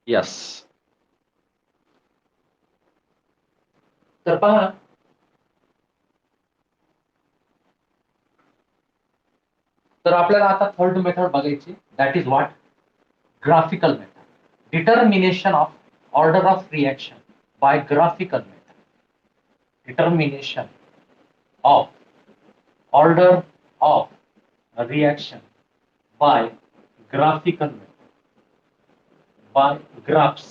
Yes. तर पहा, तर आपल्याला आता थर्ड मेथड बघायची, that is what, graphical method. Determination of order of reaction by graphical method. Determination of order of reaction by graphical method, by graphs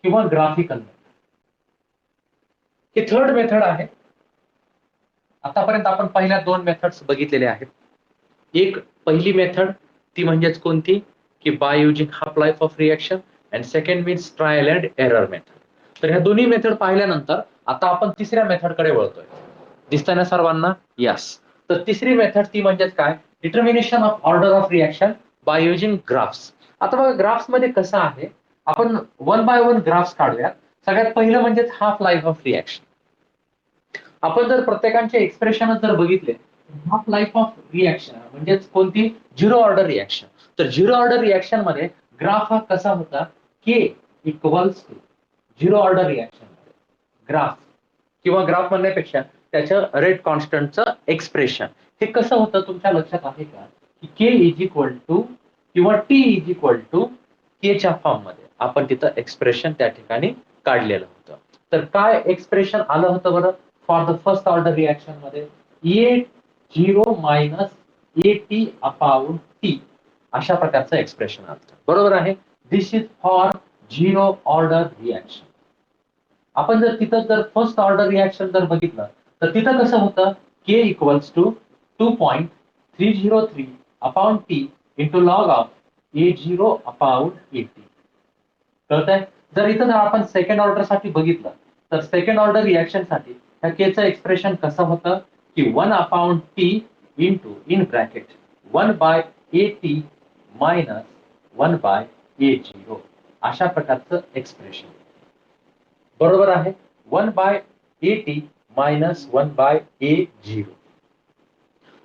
किंवा graphical method. ही third method आहे. आतापर्यंत आपण पहिल्या दोन मेथड्स बघितलेले आहेत. एक पहिली मेथड ती म्हणजेच कोणती, की by using half life of reaction, and second means trial and error method. तर ह्या दोन्ही मेथड पाहिल्यानंतर आता आपण तिसऱ्या मेथडकडे वळतोय. दिसतंय ना सर्वांना? यस. तर तिसरी मेथड ती म्हणजेच काय, determination of order of reaction by using graphs. आता बघा, ग्राफ्स मध्ये कसं आहे, आपण वन बाय वन ग्राफ्स काढूयात. सगळ्यात पहिलं म्हणजे हाफ लाईफ ऑफ रिएक्शन. आपण जर प्रत्येकांचे एक्सप्रेशन जर बघितले, हाफ लाईफ ऑफ रिएक्शन म्हणजेच कोणती, झिरो ऑर्डर रिएक्शन. तर झिरो ऑर्डर रिएक्शन मध्ये ग्राफ हा कसा होता, K equals to zero order reaction मध्ये ग्राफ किंवा ग्राफ म्हणण्यापेक्षा त्याच्या रेट कॉन्स्टंटचं एक्सप्रेशन हे कसं होतं तुमच्या लक्षात आहे का, की के इज इक्वल टू किंवा टी इज इक्वल टू केच्या फॉर्म मध्ये आपण तिथं एक्सप्रेशन त्या ठिकाणी काढलेलं होतं. तर काय एक्सप्रेशन आलं होतं बरं for the first order reaction मध्ये, A zero minus A T upon T, अशा प्रकारचं एक्सप्रेशन आलं. बरोबर आहे. This is for zero order reaction. आपण जर तिथं जर फर्स्ट ऑर्डर रिएक्शन जर बघितलं तर तिथं कसं होतं, K equals to 2.303 upon T into log of A zero upon A T. कळतंय? जर इथं जर आपण सेकंड ऑर्डर साठी बघितलं तर सेकंड ऑर्डर रिएक्शन साठी ह्या केचं एक्सप्रेशन कसं होतं, की 1 upon T into in bracket 1 by A T minus 1 by A zero, अशा प्रकारचं एक्सप्रेशन. बरोबर आहे. 1 by A T minus 1 by A zero.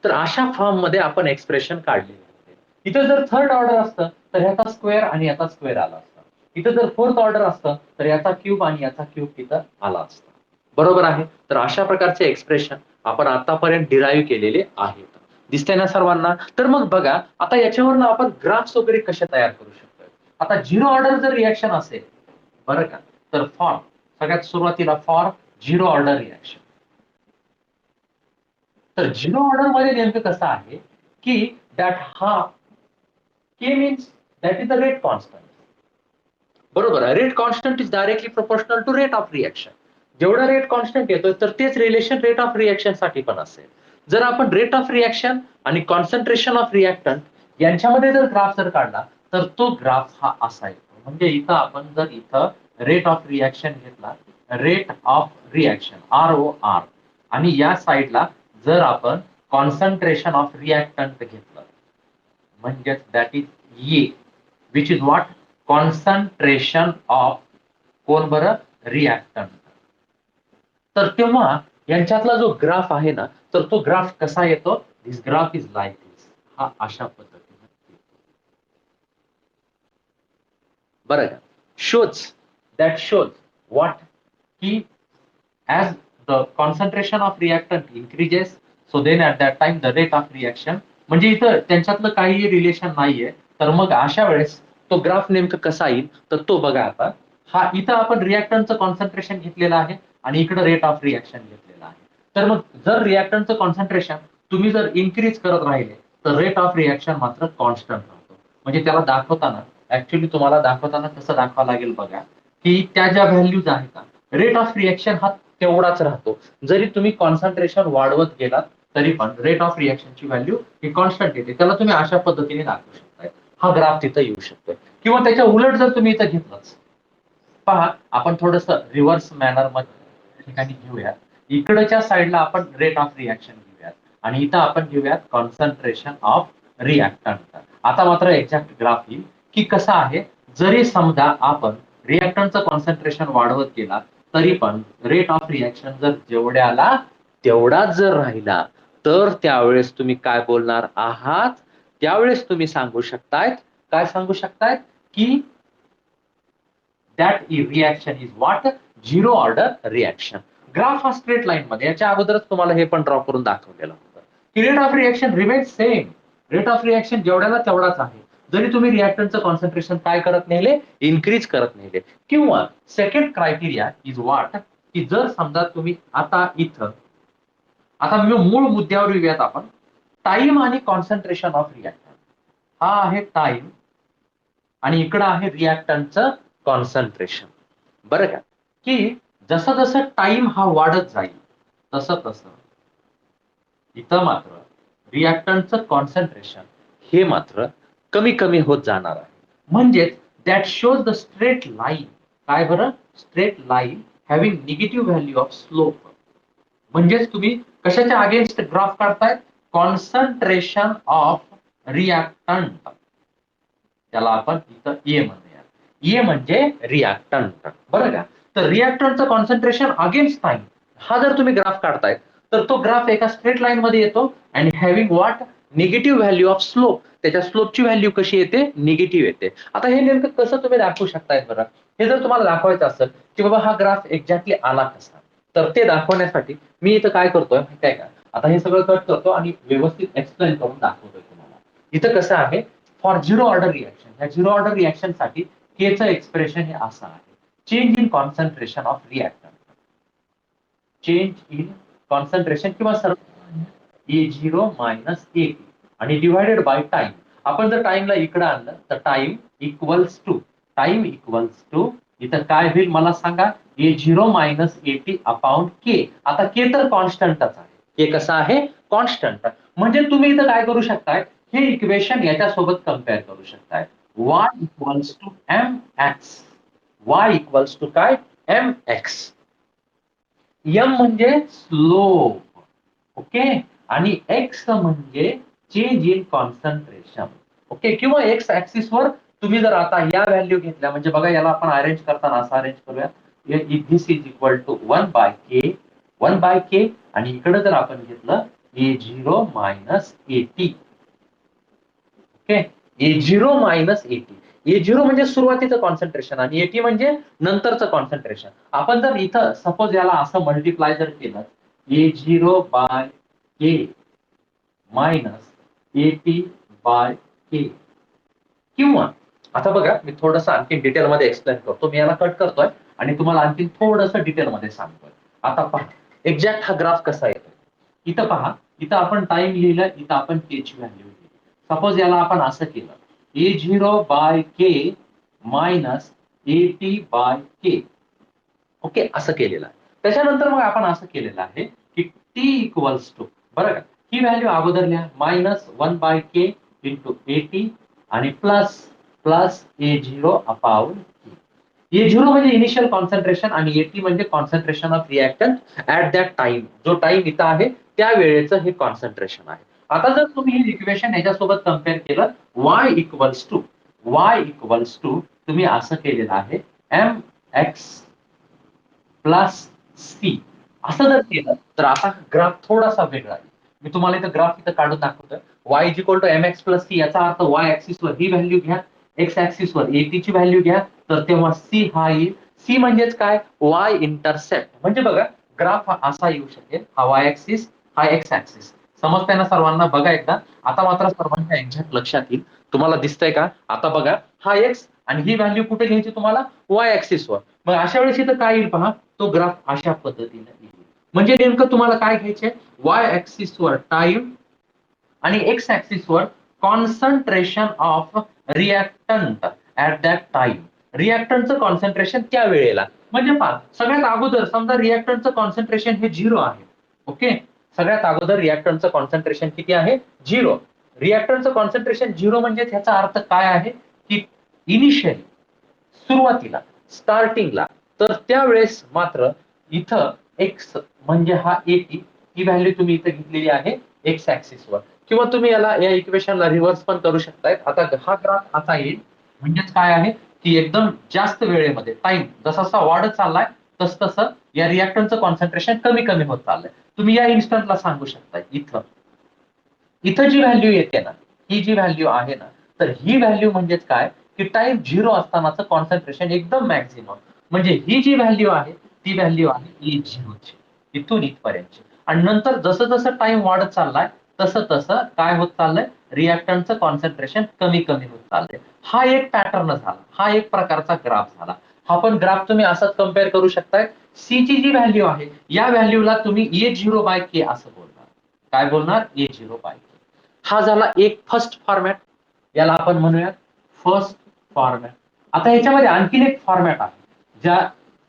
तर अशा फॉर्म मध्ये आपण एक्सप्रेशन काढलेले होते. इथं जर थर्ड ऑर्डर असतं तर ह्याचा स्क्वेअर आणि याचा स्क्वेअर आला असता. इथं जर फोर्थ ऑर्डर असतं तर याचा क्यूब आणि याचा क्यूब तिथं आला असता. बरोबर आहे. तर अशा प्रकारचे एक्सप्रेशन आपण आतापर्यंत डिराईव्ह केलेले आहेत. दिसतंय ना सर्वांना? तर मग बघा, आता याच्यावरनं आपण ग्राफ्स वगैरे कसे तयार करू शकतो. आता झिरो ऑर्डर जर रिएक्शन असेल बरं का, तर फॉर सगळ्यात सुरुवातीला फॉर झिरो ऑर्डर रिएक्शन. तर झिरो ऑर्डर मध्ये नेमकं कसं आहे, की दॅट हा K means that is the rate constant. बरोबर आहे. Rate constant is directly proportional to rate of reaction. जेवढा रेट कॉन्स्टंट येतोय तर तेच रिलेशन रेट ऑफ रिएक्शन साठी पण असेल. जर आपण रेट ऑफ रिएक्शन आणि कॉन्सन्ट्रेशन ऑफ रिएक्टंट यांच्यामध्ये जर ग्राफ जर काढला तर तो ग्राफ हा असा येतो. म्हणजे इथं आपण जर इथं रेट ऑफ रिएक्शन घेतला, rate of reaction R O R, आणि या साईडला जर आपण कॉन्सन्ट्रेशन ऑफ रिएक्टंट घेतलं म्हणजेच that is a, which is what, concentration of कोण बरं, रिएक्टंट. तर तेव्हा यांच्यातला जो ग्राफ आहे ना, तर तो ग्राफ कसा येतो, दिस ग्राफ इज लाईक दिस, हा अशा पद्धतीने बरं का. शोज व्हॉट, की as the concentration of reactant increases, so then at that time the rate of reaction, म्हणजे इथं त्यांच्यातलं काही रिलेशन नाहीये. तर मग अशा वेळेस तो ग्राफ नेमकं कसा येईल, तर तो बघा आता. हा इथं आपण रिएक्टंटचं कॉन्सन्ट्रेशन घेतलेलं आहे आणि इकडे रेट ऑफ रिएक्शन घेतलेलं आहे. तर मग जर रिएक्टंटचं कॉन्सन्ट्रेशन तुम्ही जर इन्क्रीज करत राहिले तर रेट ऑफ रिएक्शन मात्र कॉन्स्टंट राहतो. म्हणजे त्याला दाखवताना, ऍक्च्युली तुम्हाला दाखवताना कसं दाखवावं लागेल बघा, की त्या ज्या व्हॅल्यूज आहेत ना, रेट ऑफ रिएक्शन हा तेवढाच राहतो. जरी तुम्ही कॉन्सन्ट्रेशन वाढवत गेलात तरी पण रेट ऑफ रिएक्शनची व्हॅल्यू ही कॉन्स्टंट येते. त्याला तुम्ही अशा पद्धतीने दाखवू शकताय. हा ग्राफ तिथं येऊ शकतोय. किंवा त्याच्या उलट जर तुम्ही इथं घेतलंच, पहा आपण थोडस रिव्हर्स मॅनर मध्ये ठिकाणी घेऊयात. इकडच्या साईडला आपण रेट ऑफ रिएक्शन घेऊयात आणि इथं आपण घेऊयात कॉन्सन्ट्रेशन ऑफ रिएक्टंट. आता मात्र एक्झॅक्ट ग्राफ येईल, की कसं आहे, जरी समजा आपण रिएक्टंटचं कॉन्सन्ट्रेशन वाढवत गेला तरी पण रेट ऑफ रिएक्शन जर जेवढ्याला तेवढाच जर राहिला तर त्यावेळेस तुम्ही काय बोलणार आहात, त्यावेळेस तुम्ही सांगू शकतायत, काय सांगू शकतायत, की that reaction is what? Zero order reaction. Graph हा स्ट्रेट लाईन मध्ये, याच्या अगोदरच तुम्हाला हे पण ड्रॉ करून दाखवलेलं होतं की rate of reaction remains same. Rate of reaction जेवढ्याला तेवढाच आहे, जरी तुम्ही रिॲक्टंटचं कॉन्सन्ट्रेशन काय करत नेले, इन्क्रीज करत नेले. किंवा सेकंड क्रायटेरिया इज व्हॉट, की जर समजा तुम्ही आता इथं, आता मूळ मुद्द्यावर येऊयात आपण. टाइम आणि कॉन्सन्ट्रेशन ऑफ रिॲक्टंट, हा आहे टाइम आणि इकडं आहे रिॲक्टंटचं कॉन्सन्ट्रेशन. बरं का, की जसं जसं टाइम हा वाढत जाईल तसं तसं इथं मात्र रिॲक्टंटचं कॉन्सन्ट्रेशन हे मात्र कमी कमी होत जाणार आहे. म्हणजेच that shows the straight line. काय बरं? Straight line having negative value of slope. म्हणजेच तुम्ही कशाच्या अगेन्स्ट ग्राफ काढताय? Concentration of reactant. त्याला आपण इथं ए म्हणूया. ए म्हणजे रिॲक्टंट. बरं का, तर रिॲक्टंटचं कॉन्सन्ट्रेशन अगेन्स्ट टाइम हा जर तुम्ही ग्राफ काढताय तर तो ग्राफ एका स्ट्रेट लाईन मध्ये येतो आणि having what? Negative value of slope. त्याच्या स्लोपची व्हॅल्यू कशी येते? निगेटिव्ह येते. आता हे नेमकं कसं तुम्ही दाखवू शकताय बरं? हे जर तुम्हाला दाखवायचं असेल की बाबा हा ग्राफ एक्झॅक्टली आला कसा, तर ते दाखवण्यासाठी मी इथं काय करतोय माहिती आहे का? आता हे सगळं कट करतो आणि व्यवस्थित एक्सप्लेन करून दाखवतोय तुम्हाला. इथं कसं आहे, फॉर झिरो ऑर्डर रिॲक्शन, ह्या झिरो ऑर्डर रिॲक्शन साठी केचं एक्सप्रेशन हे असं आहे: change in concentration of reactant. Change in concentration किंवा सर्व A0 मायनस A आणि डिवायडेड बाय टाइम. आपण जर टाइमला इकडे आणलं तर टाइम इक्वल्स टू इथं काय होईल मला सांगा? A0 minus AT upon K. आता K तर कॉन्स्टंटच आहे. K कसा आहे? कॉन्स्टंट. म्हणजे तुम्ही इथं काय करू शकताय? हे इक्वेशन याच्यासोबत कम्पेअर करू शकताय. y equals to mx. y equals to काय? mx. m म्हणजे स्लोप, ओके, आणि x म्हणजे चेंज इन कॉन्सन्ट्रेशन, ओके. किंवा एक्स ऍक्सिस वर तुम्ही जर आता या व्हॅल्यू घेतल्या, म्हणजे बघा याला आपण अरेंज करताना असं अरेंज करूया. दिस इज इक्वल टू 1/k आणि इकडे जर आपण घेतलं A0 minus AT, okay. A0 minus AT. A0 म्हणजे सुरुवातीचं कॉन्सन्ट्रेशन आणि AT म्हणजे नंतरचं कॉन्सन्ट्रेशन. आपण जर इथं सपोज याला असं मल्टिप्लाय जर केलं, A0 by K minus AT by K. किंवा आता बघा मी थोडंसं आणखी डिटेल मध्ये एक्सप्लेन करतो. मी याला कट करतोय आणि तुम्हाला आणखी थोडंसं डिटेल मध्ये सांगतोय. आता पहा एक्झॅक्ट हा ग्राफ कसा येतो. इथं पहा, इथं आपण टाइम लिहिलं, इथं आपण K ची व्हॅल्यू लिहिली. सपोज याला आपण असं केलं, A0 by K minus AT by K, okay, असं केलेलं आहे. त्याच्यानंतर मग आपण असं केलेलं आहे की T इक्वल्स टू, बरं का, ही व्हॅल्यू अगोदर लिहा, मायनस 1/k इंटू AT आणि plus A0 upon K. A0 म्हणजे इनिशियल कॉन्सन्ट्रेशन आणि AT म्हणजे concentration of reactant at that time. जो टाइम इथं आहे त्या वेळेचं हे कॉन्सन्ट्रेशन आहे. आता जर तुम्ही हे इक्वेशन याच्यासोबत कम्पेअर केलं, y इक्वल्स टू तुम्ही असं केलेलं आहे mx प्लस सी. असं जर केलं तर आता ग्राफ थोडासा वेगळा आहे. मी तुम्हाला इथं ग्राफ इथं काढून दाखवतोय. y is equal to mx plus C. याचा अर्थ y ऍक्सिस वर ही व्हॅल्यू घ्या, x ऍक्सिस वर AT ची व्हॅल्यू घ्या, तर तेव्हा c हा येईल. c म्हणजेच काय? y intercept. म्हणजे बघा ग्राफ हा असा येऊ शकेल, हा y ऍक्सिस, हा x ऍक्सिस. समजतंय ना सर्वांना? बघा एकदा, आता मात्र सर्वांच्या एक्झॅक्ट लक्षात येईल. तुम्हाला दिसतंय का? आता बघा, हा x आणि ही व्हॅल्यू कुठे घ्यायची तुम्हाला? y ऍक्सिस वर. मग अशा वेळेस इथं काय येईल पहा, तो ग्राफ अशा पद्धतीने येईल. म्हणजे नेमकं तुम्हाला काय घ्यायचंय? y ऍक्सिस वर टाइम आणि x ऍक्सिस वर concentration of reactant at that time. रिॲक्टंटचं कॉन्सन्ट्रेशन त्या वेळेला. म्हणजे पहा, सगळ्यात अगोदर समजा रिॲक्टंटचं कॉन्सन्ट्रेशन हे 0 आहे, ओके. सगळ्यात अगोदर रिॲक्टंटचं कॉन्सन्ट्रेशन किती आहे? 0. रिॲक्टंटचं कॉन्सन्ट्रेशन 0 म्हणजे त्याचा अर्थ काय आहे की इनिशियली, सुरुवातीला, स्टार्टिंगला, तर त्यावेळेस मात्र इथं एक्स म्हणजे हा AT, ही व्हॅल्यू तुम्ही इथं घेतलेली आहे एक्स ऍक्सिस वर. किंवा तुम्ही याला या इक्वेशनला रिव्हर्स पण करू शकताय. आता हा ग्राफ असा येईल, म्हणजेच काय आहे की एकदम जास्त वेळेमध्ये टाइम जसा जसा वाढत चाललाय तस तसं या रिॲक्टंटचं कॉन्सन्ट्रेशन कमी कमी होत चाललंय. तुम्ही या इन्स्टंटला सांगू शकताय इथं इथं जी व्हॅल्यू येते ना, ही जी व्हॅल्यू आहे ना, तर ही व्हॅल्यू म्हणजेच काय की टाइम 0 असतानाचं कॉन्सन्ट्रेशन एकदम मॅक्झिमम. म्हणजे ही जी व्हॅल्यू आहे ती व्हॅल्यू आहे E0 ची, इथून इथपर्यंतची. आणि नंतर जसं जसं टाइम वाढत चाललाय तसं तसं काय होत चाललंय, रिॲक्टंटचं कॉन्सन्ट्रेशन कमी कमी होत चाललंय. हा एक पॅटर्न झाला, हा एक प्रकारचा ग्राफ झाला. हा पण ग्राफ तुम्ही असाच कम्पेअर करू शकताय. सी ची जी व्हॅल्यू आहे या व्हॅल्यूला तुम्ही A0/K असं बोलणार. काय बोलणार? A0/K. हा झाला एक फर्स्ट फॉर्मॅट. याला आपण म्हणूयात फर्स्ट फॉर्मॅट. आता याच्यामध्ये आणखीन एक फॉर्मॅट आहे ज्या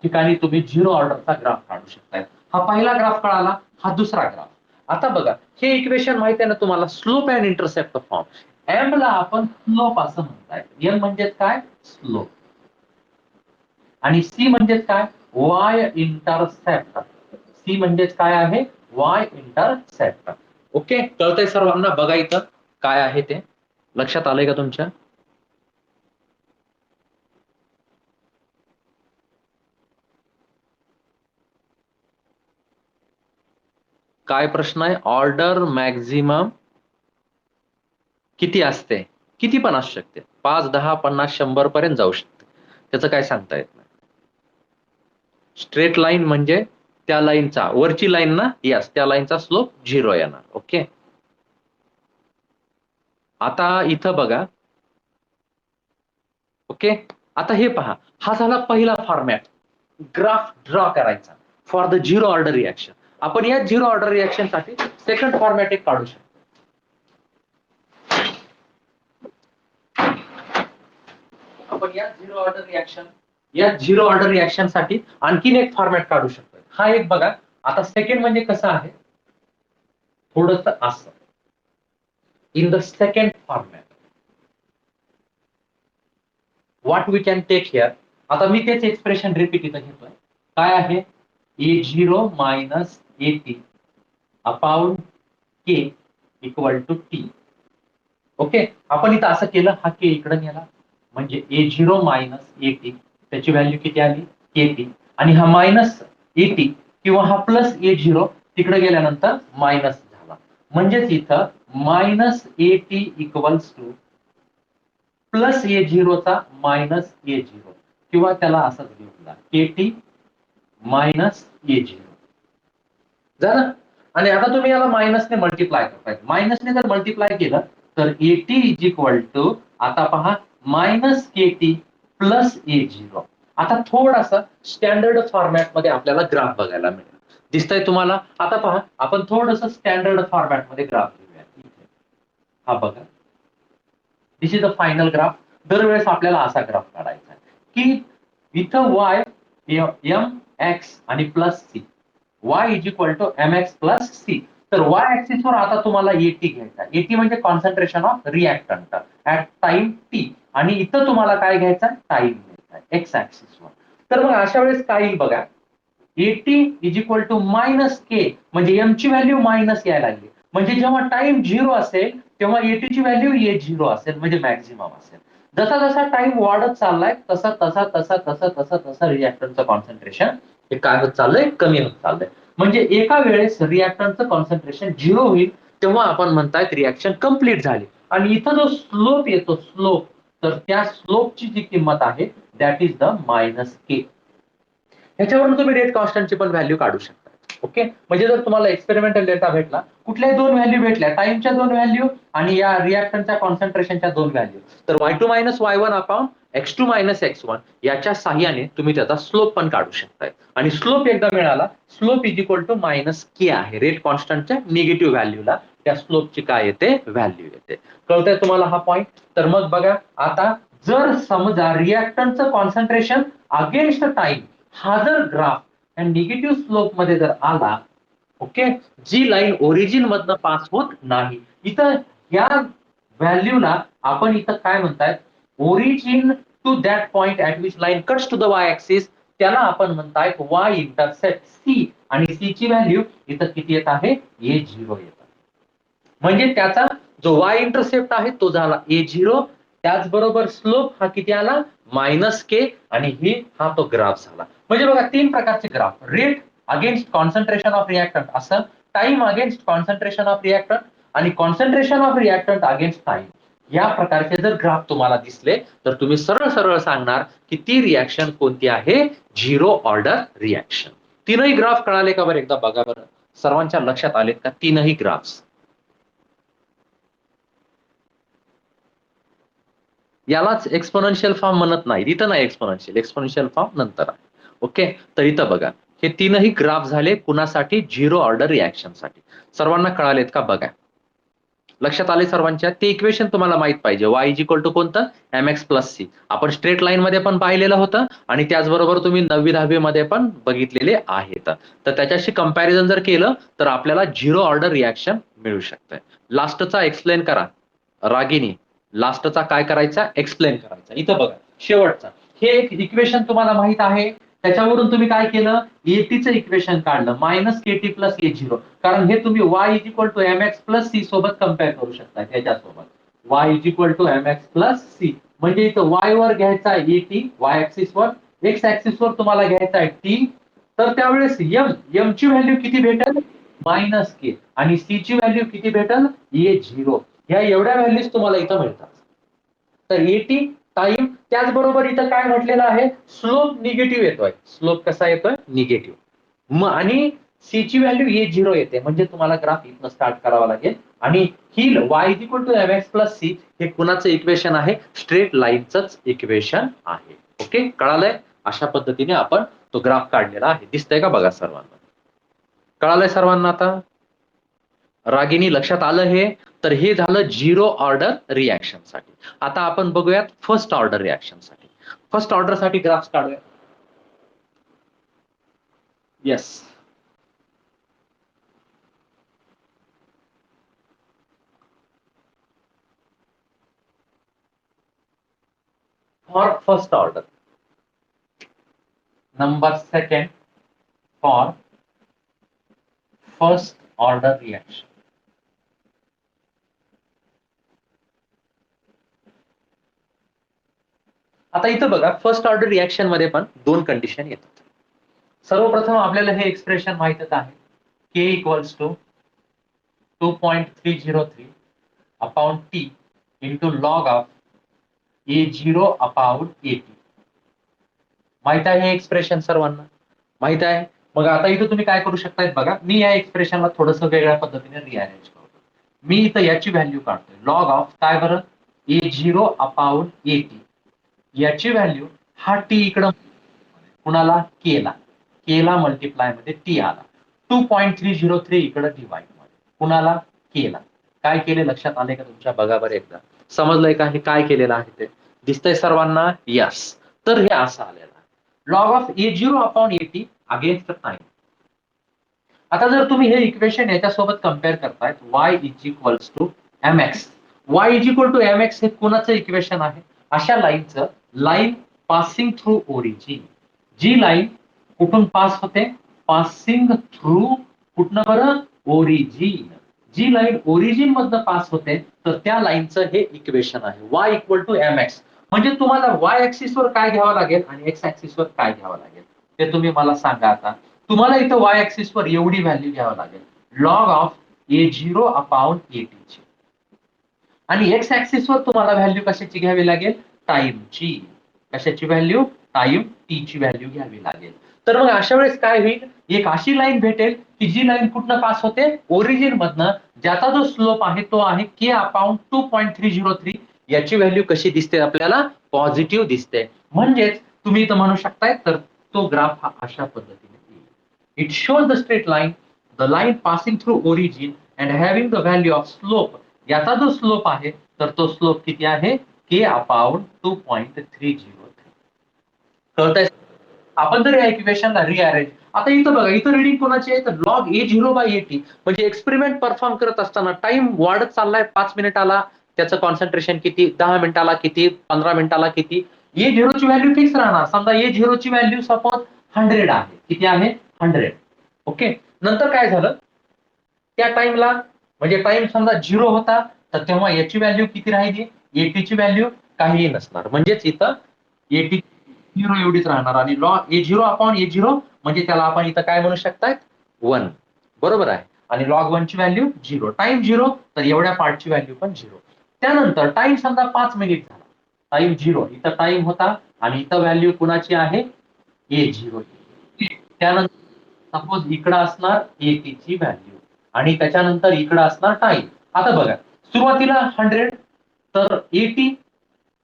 ठिकाणी तुम्ही 0 ऑर्डरचा ग्राफ काढू शकताय. हा पहिला ग्राफ कळाला, हा दुसरा ग्राफ. आता बघा, हे इक्वेशन माहिती आहे ना तुम्हाला, slope and intercept form. M ला आपण स्लोप असं म्हणताय. एम म्हणजे काय? स्लोप. आणि सी म्हणजेच काय? Y intercept. सी म्हणजेच काय आहे? Y intercept. ओके, कळतंय सर्वांना? बघा इथं काय आहे ते, लक्षात आलंय का तुमच्या? काय प्रश्न आहे? ऑर्डर मॅक्झिमम किती असते? किती पण असू शकते, 5, 10, 50, 100 पर्यंत जाऊ शकते. त्याचं काय सांगता येत नाही. स्ट्रेट लाईन म्हणजे त्या लाईनचा, वरची लाईन ना, यस, त्या लाईनचा स्लोप 0 येणार. ओके, आता इथं बघा. ओके, आता हे पहा, हा झाला पहिला फॉर्मॅट, ग्राफ ड्रॉ करायचा फॉर द 0 ऑर्डर रिएक्शन. आपण या 0 ऑर्डर रिएक्शन साठी सेकंड फॉर्मॅट एक काढू शकतो. आपण या 0 ऑर्डर रिएक्शन साठी आणखीन एक फॉर्मॅट काढू शकतो. हा एक बघा. आता सेकंड म्हणजे कसं आहे, थोडस असं, in the second format what we can take here. आता मी तेच एक्सप्रेशन रिपीट इथं घेतोय. काय आहे? A0 minus AT upon K equal to T. Okay, आपण इथं असं केलं, हा K इकडे नेला, म्हणजे A0 मायनस AT, त्याची व्हॅल्यू किती आली? KT. आणि हा मायनस AT किंवा हा प्लस A0 तिकडे गेल्यानंतर मायनस झाला. म्हणजेच इथं minus AT equals two plus A0 चा मायनस A0, किंवा त्याला असंच घेऊया, KT मायनस A0 झालं. आणि आता तुम्ही याला मायनसने मल्टिप्लाय करताय. मायनसने जर मल्टिप्लाय केलं तर AT इज इक्वल टू, आता पहा, मायनस KT प्लस A0. आता थोडासा स्टँडर्ड फॉर्मॅट मध्ये आपल्याला ग्राफ बघायला मिळेल. दिसतंय तुम्हाला? आता पहा, आपण थोडस स्टँडर्ड फॉर्मॅट मध्ये ग्राफ घेऊया. हा बघा, this is the final graph. दरवेळेस आपल्याला असा ग्राफ काढायचा आहे की इथं वाय एम एक्स आणि plus C, Y is equal to M X plus C. तर वाय ऍक्सिस वर आता तुम्हाला एटी घ्यायचा. एटी म्हणजे concentration of reactant at time T, आणि इथं तुम्हाला काय घ्यायचा? टाइम घ्यायचा एक्स ऍक्सिस वर. तर मग अशा वेळेस काय येईल बघा, AT is equal to minus K, म्हणजे एम ची व्हॅल्यू मायनस यायला लागली. म्हणजे जेव्हा टाइम 0 असेल तेव्हा एटी ची व्हॅल्यू A0 असेल, म्हणजे मॅक्झिमम असेल. जसा जसा टाइम वाढत चाललाय तसा तसा तसा तसा तसा तसा रिॲक्टंटचं कॉन्सन्ट्रेशन हे काय होत चाललंय? कमी होत चाललंय. म्हणजे एका वेळेस रिॲक्टंटचं कॉन्सन्ट्रेशन 0 होईल तेव्हा आपण म्हणतायत रिॲक्शन कंप्लीट झाली. आणि इथं जो स्लोप येतो, स्लोप, तर त्या स्लोपची जी किंमत आहे that is the minus K. ह्याच्यावरून तुम्ही रेट कॉन्स्टंटची पण व्हॅल्यू काढू शकता. ओके, म्हणजे जर तुम्हाला एक्सपेरिमेंटल डेटा भेटला, कुठल्याही दोन व्हॅल्यू भेटल्या, टाइमच्या दोन व्हॅल्यू आणि या रिॲक्टंटच्या कॉन्सन्ट्रेशनच्या दोन व्हॅल्यू, तर y2 minus y1 upon x2 minus x1 याच्या साह्याने तुम्ही त्याचा स्लोप पण काढू शकताय. आणि स्लोप एकदा मिळाला, slope is equal to minus K आहे. रेट कॉन्स्टंटच्या निगेटिव्ह व्हॅल्यूला त्या स्लोपची काय येते? व्हॅल्यू येते. कळतंय तुम्हाला हा पॉइंट? तर मग बघा, आता जर समजा रिॲक्टंटचं कॉन्सन्ट्रेशन अगेन्स्ट टाइम हा जर ग्राफ निगेटिव्ह स्लोप मध्ये जर आला, ओके, जी लाईन ओरिजिन मधनं पास होत नाही, इथं या व्हॅल्यूला आपण इथं काय म्हणताय? Origin to that point at which line cuts to the Y axis, त्याला आपण म्हणताय वाय इंटरसेप्ट सी. आणि सी ची व्हॅल्यू इथं किती येत आहे? A0 येत. म्हणजे त्याचा जो वाय इंटरसेप्ट आहे तो झाला A0, त्याचबरोबर स्लोप हा किती आला? मायनस के, आणि ही हा तो ग्राफ झाला. म्हणजे बघा, तीन प्रकारचे graph, rate against concentration of reactant असं, time against concentration of reactant, आणि concentration of reactant against time. या प्रकारचे जर ग्राफ तुम्हाला दिसले तर तुम्ही सरळ सरळ सांगणार की ती रिॲक्शन कोणती आहे, झिरो ऑर्डर रिॲक्शन. तीनही ग्राफ कळाले का बरं, एकदा बघा बरं, सर्वांच्या लक्षात आलेत का तीनही ग्राफ्स? यालाच एक्सपोनेन्शियल फॉर्म म्हणत नाही, इथं नाही एक्सपोनेन्शियल, एक्सपोनेन्शियल फॉर्म नंतर आहे. ओके, तर इथं बघा हे तीनही ग्राफ झाले कुणासाठी, झिरो ऑर्डर रिॲक्शनसाठी. सर्वांना कळालेत का बघा, लक्षात आले सर्वांच्या? ते इक्वेशन तुम्हाला माहित पाहिजे, y इज इक्वल टू कोणतं, mx प्लस सी. आपण स्ट्रेट लाईन मध्ये पण पाहिलेलं होतं आणि त्याचबरोबर तुम्ही 9वी-10वी मध्ये पण बघितलेले आहेत. तर त्याच्याशी कंपॅरिझन जर केलं तर आपल्याला झिरो ऑर्डर रिॲक्शन मिळू शकतंय. लास्टचा एक्सप्लेन करा रागिनी, लास्टचा काय करायचा, एक्सप्लेन करायचा. इथं बघा शेवटचा, हे एक इक्वेशन तुम्हाला माहित आहे, त्याच्यावरून तुम्ही काय केलं, एटीचं इक्वेशन काढलं, minus KT plus A zero. कारण हे तुम्ही y is equal to M X plus C सोबत कम्पेअर करू शकता त्याच्यासोबत. y is equal to M X plus C म्हणजे इथं y वर घ्यायचा आहे एटी, y ऍक्सिस वर, एक्स ऍक्सिस वर तुम्हाला घ्यायचा आहे टी. तर त्यावेळेस m ची व्हॅल्यू किती भेटेल, मायनस के, आणि सी ची व्हॅल्यू किती भेटेल, ए झिरो. ह्या एवढ्या व्हॅल्यूज तुम्हाला इथं मिळतात. तर एटी टाइम, त्याचबरोबर इथं काय म्हटलेलं आहे, स्लोप निगेटिव्ह येतोय. स्लोप कसा येतोय, निगेटिव्ह. आणि सी ची व्हॅल्यू ए झिरो येते, म्हणजे तुम्हाला ग्राफ इथनं स्टार्ट करावा लागेल. आणि ही y is equal to M X plus C हे कुणाचं इक्वेशन आहे, स्ट्रेट लाईनच इक्वेशन आहे. ओके, कळालंय? अशा पद्धतीने आपण तो ग्राफ काढलेला आहे. दिसतंय का बघा सर्वांना, कळालंय सर्वांना आता? रागिनी लक्षात आलं हे? तर हे झालं झिरो ऑर्डर रिॲक्शन साठी. आता आपण बघूयात फर्स्ट ऑर्डर रिॲक्शन साठी. फर्स्ट ऑर्डर साठी ग्राफ काढूया. Yes, for first order, number second for first order reaction. आता इथं बघा फर्स्ट ऑर्डर रिॲक्शन मध्ये पण दोन कंडिशन येतात. सर्वप्रथम आपल्याला हे एक्सप्रेशन माहितच आहे, K equals to 2.303 upon T into log of A zero upon A T. माहित आहे हे एक्सप्रेशन सर्वांना? माहित आहे. मग आता इथं तुम्ही काय करू शकताय बघा, मी या एक्सप्रेशनला थोडस वेगळ्या पद्धतीने रिअरेंज करतो. मी इथं याची व्हॅल्यू काढतोय, लॉग ऑफ काय बरं, ए झिरो अपॉन एटी. याची व्हॅल्यू हा टी इकडं कुणाला, केला, केला मल्टिप्लाय मध्ये टी आला, 2.303 इकडं डिवाइड मध्ये कुणाला, केला. काय केले लक्षात आले का तुमच्या, बघा बरं एकदा, समजलंय का हे काय केलेलं आहे ते, दिसतंय सर्वांना? यस. तर हे असं आलेलं आहे, log of A zero upon AT against time. आता जर तुम्ही हे इक्वेशन याच्यासोबत कम्पेअर करताय, y is equals to M X, y is equal to M X हे कोणाचं इक्वेशन आहे, अशा लाईनचं, लाईन पासिंग थ्रू ओरिजिन. जी लाईन कुठून पास होते, पासिंग थ्रू कुठनं बरं, ओरिजिन. जी लाईन ओरिजिन मधनं पास होते तर त्या लाईनचं हे इक्वेशन आहे, y equal to M X. म्हणजे तुम्हाला y ऍक्सिस वर काय घ्यावं लागेल आणि x ऍक्सिस वर काय घ्यावं लागेल ते तुम्ही मला सांगा. आता तुम्हाला इथं y ऍक्सिस वर एवढी व्हॅल्यू घ्यावं लागेल, log of A zero upon eighty ची. आणि एक्स ऍक्सिस वर तुम्हाला व्हॅल्यू कशाची घ्यावी लागेल, टाइमची. कशाची व्हॅल्यू, टाइम टी ची व्हॅल्यू घ्यावी लागेल. तर मग अशा वेळेस काय होईल, एक अशी लाईन भेटेल की जी लाईन कुठनं पास होते, ओरिजिन मधनं, ज्याचा जो स्लोप आहे तो आहे के अपॉन 2.303. याची व्हॅल्यू कशी दिसते आपल्याला, पॉझिटिव्ह दिसते. म्हणजेच तुम्ही इथं म्हणू शकताय तर तो ग्राफ हा अशा पद्धतीने येईल. It shows the straight line, the line passing through origin and having the value of slope. याचा जो स्लोप आहे तर तो स्लोप किती आहे, के अपॉन 2.303. कळतंय? आपण जर या इक्वेशनला रिअरेंज, आता इथं बघा, इथं रिडिंग कोणाची आहे तर log A zero by eighty. म्हणजे एक्सपेरिमेंट परफॉर्म करत असताना टाइम वाढत चाललाय, 5 मिनिटाला त्याचं कॉन्सन्ट्रेशन किती, 10 मिनिटाला किती, 15 मिनिटाला किती. ए झिरोची व्हॅल्यू फिक्स राहणार. समजा ए झिरोची व्हॅल्यू सपोज 100 आहे, किती आहे, 100. ओके, नंतर काय झालं, त्या टाइमला, म्हणजे टाइम समजा झिरो होता तर तेव्हा याची व्हॅल्यू किती राहिली, एटीची व्हॅल्यू काहीही नसणार. म्हणजेच इथं एटी झिरो एवढीच राहणार. आणि log A zero upon A zero म्हणजे त्याला आपण इथं काय म्हणू शकताय, 1. बरोबर आहे. आणि लॉग 1 ची व्हॅल्यू झिरो, टाइम झिरो तर एवढ्या पार्टची व्हॅल्यू पण झिरो. त्यानंतर टाइम समजा 5 मिनिट झाला, टाइम 0, इथं टाइम होता आणि इथं व्हॅल्यू कुणाची आहे, A0. त्यानंतर सपोज इकडं असणार AT ची व्हॅल्यू आणि त्याच्यानंतर इकडं असणार टाइम. आता बघा, सुरुवातीला 100, तर AT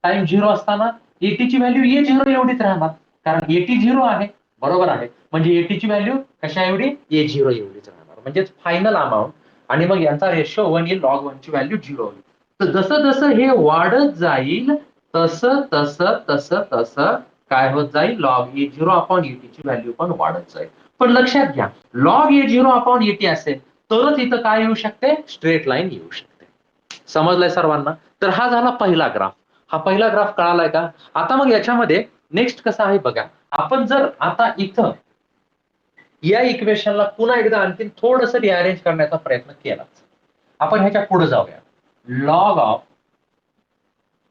टाइम 0 असताना AT ची व्हॅल्यू A0 एवढीच राहणार, कारण AT 0 आहे, बरोबर आहे. म्हणजे AT ची व्हॅल्यू कशा एवढी, A0 एवढीच राहणार, म्हणजेच फायनल अमाऊंट. आणि मग यांचा रेशो 1 येईल, log 1 ची व्हॅल्यू 0 होईल. तर जसं जसं हे वाढत जाईल तसं तसं तसं तसं काय होत जाईल, log A0 अपॉन AT ची व्हॅल्यू पण वाढत जाईल. पण लक्षात घ्या, log A0 अपॉन AT असेल तरच इथं काय येऊ शकते, स्ट्रेट लाईन येऊ शकते. समजलंय सर्वांना? तर हा झाला पहिला ग्राफ. हा पहिला ग्राफ कळालाय का? आता मग याच्यामध्ये नेक्स्ट कसं आहे बघा, आपण जर आता इथं या इक्वेशनला पुन्हा एकदा आणखी थोडंसं रिअरेंज करण्याचा प्रयत्न केला, आपण ह्याच्या पुढे जाऊया. Log of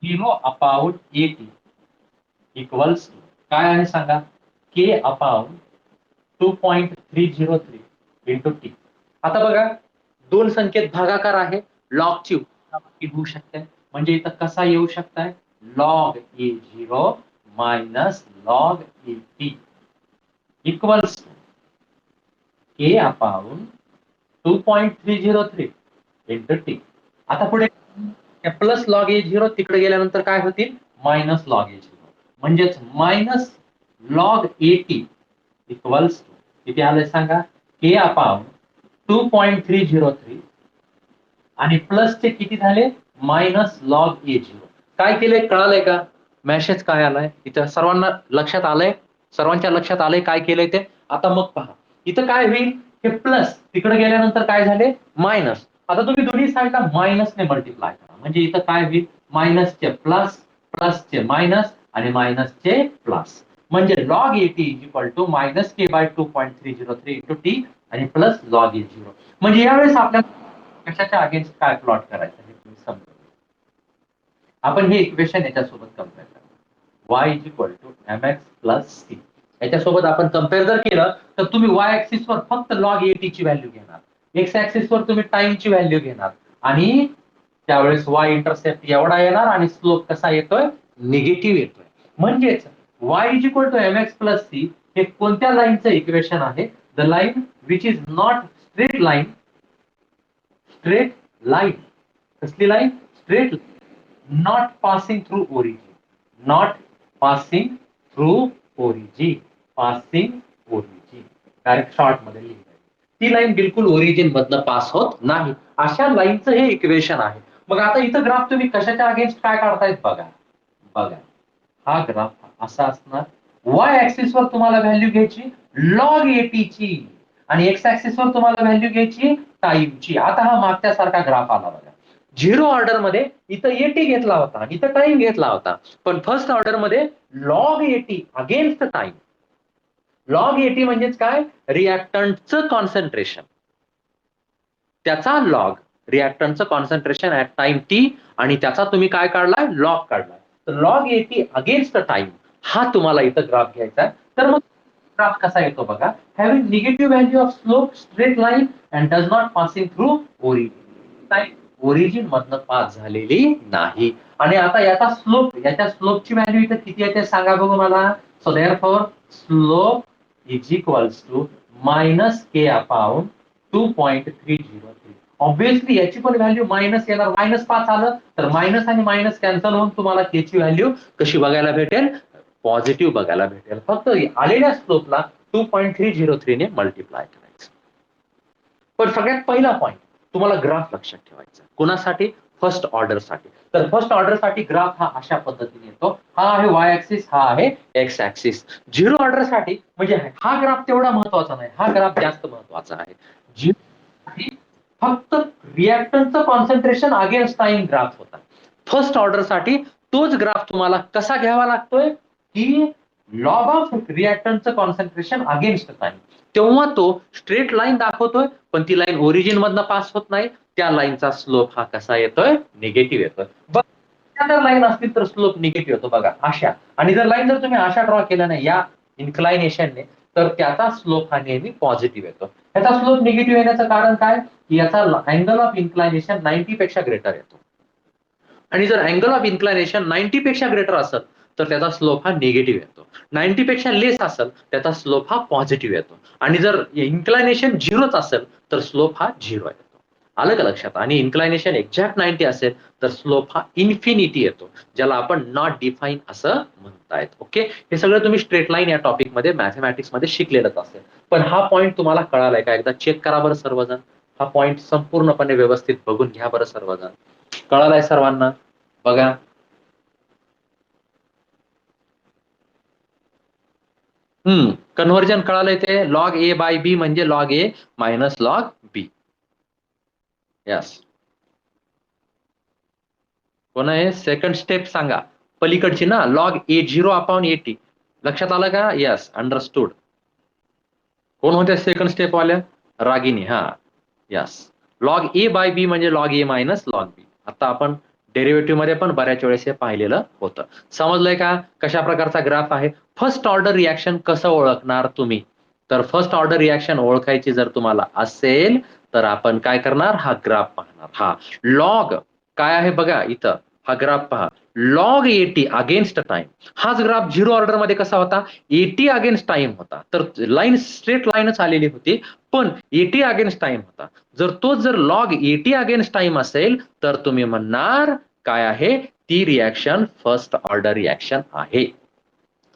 0 upon AT equals काय आहे सांगा, K अपॉन 2.303 इंटू T. आता बघा, दोन संख्येत भागाकार आहे, लॉगची होऊ शकते, म्हणजे इथं कसा येऊ शकताय, log A0 minus log AT equals K upon 2.303 into T. आता पुढे प्लस लॉग A0 तिकडे गेल्यानंतर काय होतील, मायनस लॉग A0, म्हणजेच मायनस लॉग AT इक्वल्स किती आलंय सांगा, K अपॉन 2.303 आणि प्लसचे किती झाले, मायनस लॉग A0. काय केलंय कळालंय का, मेसेज काय आलाय इथं, सर्वांना लक्षात आलंय, सर्वांच्या लक्षात आलंय काय केलंय ते. आता मग पहा, इथं काय होईल, हे प्लस तिकडे गेल्यानंतर काय झाले, मायनस. आता तुम्ही दोन्ही साईडला मायनसने मल्टिप्लाय करा, म्हणजे इथं काय होईल, मायनसचे प्लस, प्लसचे मायनस आणि मायनसचे प्लस, म्हणजे log AT equal to minus K by 2.303 into T आणि प्लस लॉग A0. म्हणजे यावेळेस आपल्याला कशाच्या अगेन्स्ट काय प्लॉट करायचं हे तुम्ही समजा. आपण हे इक्वेशन याच्यासोबत कम्पेअर करा, y is equal to mx plus c. याच्यासोबत आपण कम्पेअर जर केलं तर तुम्ही y ऍक्सिस वर फक्त log AT ची व्हॅल्यू घेणार, x ऍक्सिस वर तुम्ही टाइमची व्हॅल्यू घेणार आणि त्यावेळेस y इंटरसेप्ट एवढा येणार आणि स्लोप कसा येतोय, निगेटिव्ह येतोय. म्हणजेच y is equal to mx plus c हे कोणत्या लाईनचं इक्वेशन आहे, the line which is not straight line, straight line, कसली line, straight, not passing through origin, not passing through origin, passing origin, direct short मध्ये लिहिलं, ती line बिलकुल origin मधनं पास होत नाही, अशा लाईनचं हे इक्वेशन आहे. मग आता इथं ग्राफ तुम्ही कशाच्या अगेन्स्ट काय काढतायत बघा, बघा हा ग्राफ असा असणार, y ऍक्सिस वर तुम्हाला व्हॅल्यू घ्यायची log AT ची आणि x ऍक्सिस वर तुम्हाला व्हॅल्यू घ्यायची टाइमची. आता हा मागच्या सारखा ग्राफ आला बघा, झिरो ऑर्डर मध्ये इथं AT घेतला होता आणि इथं टाइम घेतला होता, पण फर्स्ट ऑर्डर मध्ये log AT against time. log AT म्हणजेच काय, रिॲक्टंटचं कॉन्सन्ट्रेशन, त्याचा लॉग, रिॲक्टंटचं कॉन्सन्ट्रेशन ऍट टाइम T आणि त्याचा तुम्ही काय काढलाय, लॉग काढलाय. तर log AT अगेन्स्ट टाइम हा तुम्हाला इथं ग्राफ घ्यायचा आहे. तर मग ग्राफ कसा येतो बघा, having negative value of slope, straight line and does not passing through origin, origin मधनं पास झालेली नाही. आणि आता याचा स्लोप, याच्या स्लोपची व्हॅल्यू इथं किती येते सांगा बघू मला. So therefore slope is equals to minus K upon 2.303. Obviously याची पण व्हॅल्यू मायनस येणार, मायनस 5 आलं तर मायनस आणि मायनस कॅन्सल होऊन तुम्हाला K ची व्हॅल्यू कशी बघायला भेटेल, पॉझिटिव्ह बघायला भेटेल. फक्त आलेल्या स्लोपला 2.303 ने मल्टिप्लाय करायचं. पण सगळ्यात पहिला पॉइंट तुम्हाला ग्राफ लक्षात ठेवायचा, कोणासाठी, फर्स्ट ऑर्डर साठी. तर फर्स्ट ऑर्डर साठी ग्राफ हा अशा पद्धतीने येतो, हा आहे y ऍक्सिस, हा आहे x ऍक्सिस. झिरो ऑर्डर साठी म्हणजे हा ग्राफ तेवढा महत्वाचा नाही, हा ग्राफ जास्त महत्वाचा आहे. झिरो फक्त रिॲक्टंटचं कॉन्सन्ट्रेशन अगेन्स्ट टाइम ग्राफ होता. फर्स्ट ऑर्डर साठी तोच ग्राफ तुम्हाला कसा घ्यावा लागतोय, की लॉग ऑफ रिॲक्टंटचं कॉन्सन्ट्रेशन अगेन्स्ट टाइम, तेव्हा तो स्ट्रेट लाईन दाखवतोय, पण ती लाईन ओरिजिन मधनं पास होत नाही, त्या लाईनचा स्लोप हा कसा येतोय, निगेटिव्ह येतोय. जर लाईन असतील तर स्लोप निगेटिव्ह होतो बघा अशा, आणि जर लाईन जर तुम्ही अशा ड्रॉ केल्या नाही या इन्क्लायनेशनने तर त्याचा स्लोप हा नेहमी पॉझिटिव्ह येतो. याचा स्लोप निगेटिव्ह येण्याचं कारण काय, की याचा अँगल ऑफ इन्क्लायनेशन 90 पेक्षा ग्रेटर येतो. आणि जर अँगल ऑफ इन्क्लायनेशन 90 पेक्षा ग्रेटर असेल तर त्याचा स्लोप हा निगेटिव्ह येतो. 90 पेक्षा लेस असेल त्याचा स्लोप हा पॉझिटिव्ह येतो. आणि जर इन्क्लायनेशन 0च असेल तर स्लोप हा 0 येतो. आलं का लक्षात? आणि इन्क्लायनेशन एक्झॅक्ट 90 असेल तर स्लोप हा इन्फिनिटी येतो, ज्याला आपण नॉट डिफाईन असं म्हणतायत. ओके, हे सगळं तुम्ही स्ट्रेट लाईन या टॉपिकमध्ये मॅथमॅटिक्समध्ये शिकलेलंच असेल. पण हा पॉईंट तुम्हाला कळालाय का? एकदा चेक करा बरं सर्वजण. हा पॉईंट संपूर्णपणे व्यवस्थित बघून घ्या बरं सर्वजण. कळालाय सर्वांना? बघा. कन्व्हर्जन कळालंय ते. लॉग ए बाय बी म्हणजे लॉग ए मायनस लॉग बी. यस. कोण आहे? सेकंड स्टेप सांगा. पलीकडची ना, लॉग A0 अपॉन AT. लक्षात आलं का? Yes, understood. कोण होत्या सेकंड स्टेप वाल्या? रागिनी. हा, यस. लॉग ए बाय बी म्हणजे लॉग ए मायनस लॉग बी. आता आपण डेरिव्हेटिव्ह मध्ये पण बऱ्याच वेळेस हे पाहिलेलं होतं. समजलंय का कशा प्रकारचा ग्राफ आहे? फर्स्ट ऑर्डर रिॲक्शन कसं ओळखणार तुम्ही? तर फर्स्ट ऑर्डर रिॲक्शन ओळखायची जर तुम्हाला असेल तर आपण काय करणार? हा ग्राफ पाहणार. हा लॉग काय आहे बघा इथं, हा ग्राफ पहा. Log eighty against time. हाच ग्राफ 0 ऑर्डर मध्ये कसा होता? 80 अगेन्स्ट टाइम होता. तर लाईन स्ट्रेट लाईनच आलेली होती, पण 80 अगेन्स्ट टाइम होता. जर लॉग 80 अगेन्स्ट टाइम असेल तर तुम्ही म्हणणार काय आहे? ती रिॲक्शन फर्स्ट ऑर्डर रिॲक्शन आहे.